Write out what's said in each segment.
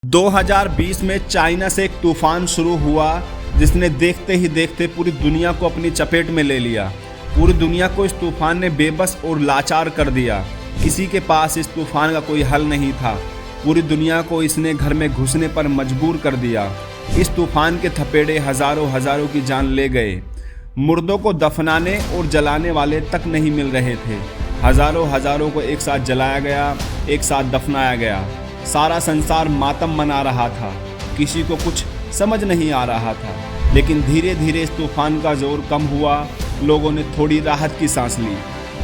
2020 में चाइना से एक तूफान शुरू हुआ जिसने देखते ही देखते पूरी दुनिया को अपनी चपेट में ले लिया। पूरी दुनिया को इस तूफान ने बेबस और लाचार कर दिया। किसी के पास इस तूफान का कोई हल नहीं था। पूरी दुनिया को इसने घर में घुसने पर मजबूर कर दिया। इस तूफान के थपेड़े हजारों की जान ले गए। मुर्दों को दफनाने और जलाने वाले तक नहीं मिल रहे थे। हजारों को एक साथ जलाया गया, एक साथ दफनाया गया। सारा संसार मातम मना रहा था। किसी को कुछ समझ नहीं आ रहा था। लेकिन धीरे धीरे इस तूफान का जोर कम हुआ। लोगों ने थोड़ी राहत की सांस ली।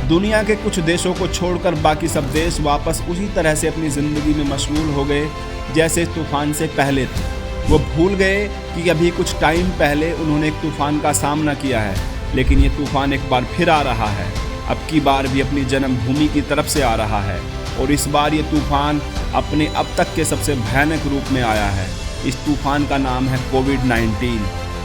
दुनिया के कुछ देशों को छोड़कर बाकी सब देश वापस उसी तरह से अपनी ज़िंदगी में मशगूल हो गए जैसे इस तूफान से पहले थे। वो भूल गए कि अभी कुछ टाइम पहले उन्होंने एक तूफान का सामना किया है। लेकिन ये तूफान एक बार फिर आ रहा है। अब की बार भी अपनी जन्मभूमि की तरफ से आ रहा है और इस बार ये तूफान अपने अब तक के सबसे भयानक रूप में आया है। इस तूफान का नाम है कोविड-19,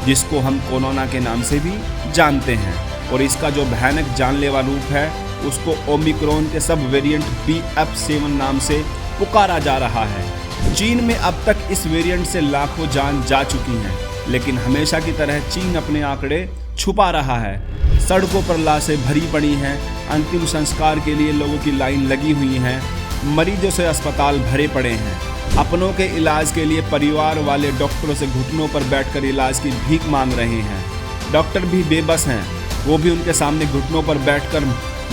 जिसको हम कोरोना के नाम से भी जानते हैं। और इसका जो भयानक जानलेवा रूप है उसको ओमिक्रॉन के सब वेरिएंट BF7 नाम से पुकारा जा रहा है। चीन में अब तक इस वेरिएंट से लाखों जान जा चुकी हैं, लेकिन हमेशा की तरह चीन अपने आंकड़े छुपा रहा है। सड़कों पर लाशें भरी पड़ी हैं। अंतिम संस्कार के लिए लोगों की लाइन लगी हुई है। मरीजों से अस्पताल भरे पड़े हैं। अपनों के इलाज के लिए परिवार वाले डॉक्टरों से घुटनों पर बैठकर इलाज की भीख मांग रहे हैं। डॉक्टर भी बेबस हैं। वो भी उनके सामने घुटनों पर बैठकर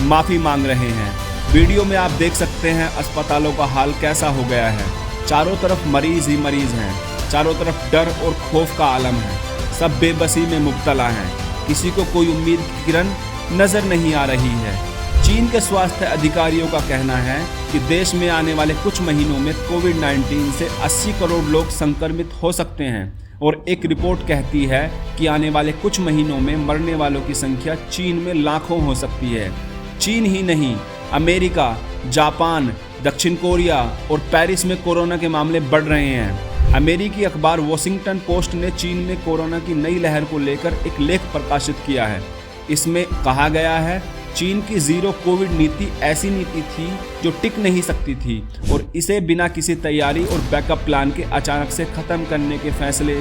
माफ़ी मांग रहे हैं। वीडियो में आप देख सकते हैं अस्पतालों का हाल कैसा हो गया है। चारों तरफ मरीज ही मरीज हैं। चारों तरफ डर और खौफ का आलम है। सब बेबसी में मुब्तला हैं। किसी को कोई उम्मीद की किरण नज़र नहीं आ रही है। चीन के स्वास्थ्य अधिकारियों का कहना है कि देश में आने वाले कुछ महीनों में कोविड-19 से 80 करोड़ लोग संक्रमित हो सकते हैं और एक रिपोर्ट कहती है कि आने वाले कुछ महीनों में मरने वालों की संख्या चीन में लाखों हो सकती है। चीन ही नहीं, अमेरिका, जापान, दक्षिण कोरिया और पेरिस में कोरोना के मामले बढ़ रहे हैं। अमेरिकी अखबार वॉशिंगटन पोस्ट ने चीन में कोरोना की नई लहर को लेकर एक लेख प्रकाशित किया है। इसमें कहा गया है चीन की जीरो कोविड नीति ऐसी नीति थी जो टिक नहीं सकती थी और इसे बिना किसी तैयारी और बैकअप प्लान के अचानक से ख़त्म करने के फैसले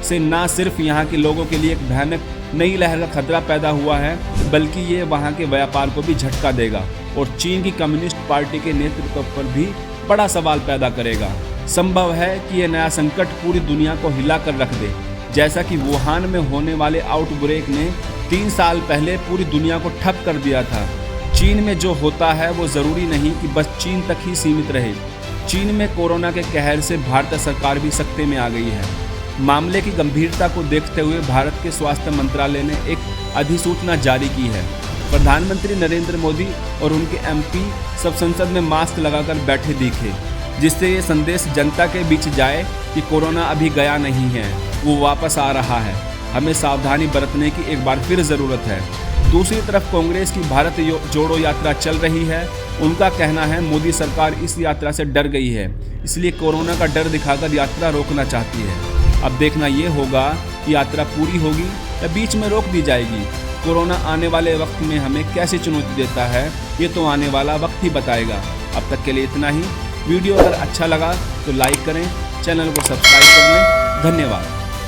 से न सिर्फ यहाँ के लोगों के लिए एक भयानक नई लहर का खतरा पैदा हुआ है, बल्कि ये वहाँ के व्यापार को भी झटका देगा और चीन की कम्युनिस्ट पार्टी के नेतृत्व पर भी बड़ा सवाल पैदा करेगा। संभव है कि यह नया संकट पूरी दुनिया को हिला कर रख दे, जैसा कि वुहान में होने वाले आउटब्रेक ने 3 साल पहले पूरी दुनिया को ठप कर दिया था। चीन में जो होता है वो ज़रूरी नहीं कि बस चीन तक ही सीमित रहे। चीन में कोरोना के कहर से भारत सरकार भी सख्ते में आ गई है। मामले की गंभीरता को देखते हुए भारत के स्वास्थ्य मंत्रालय ने एक अधिसूचना जारी की है। प्रधानमंत्री नरेंद्र मोदी और उनके MP सब संसद में मास्क लगाकर बैठे दिखे, जिससे ये संदेश जनता के बीच जाए कि कोरोना अभी गया नहीं है, वो वापस आ रहा है। हमें सावधानी बरतने की एक बार फिर ज़रूरत है। दूसरी तरफ कांग्रेस की भारत जोड़ो यात्रा चल रही है। उनका कहना है मोदी सरकार इस यात्रा से डर गई है, इसलिए कोरोना का डर दिखाकर यात्रा रोकना चाहती है। अब देखना ये होगा कि यात्रा पूरी होगी या बीच में रोक दी जाएगी। कोरोना आने वाले वक्त में हमें कैसे चुनौती देता है, ये तो आने वाला वक्त ही बताएगा। अब तक के लिए इतना ही। वीडियो अगर अच्छा लगा तो लाइक करें, चैनल को सब्सक्राइब कर लें। धन्यवाद।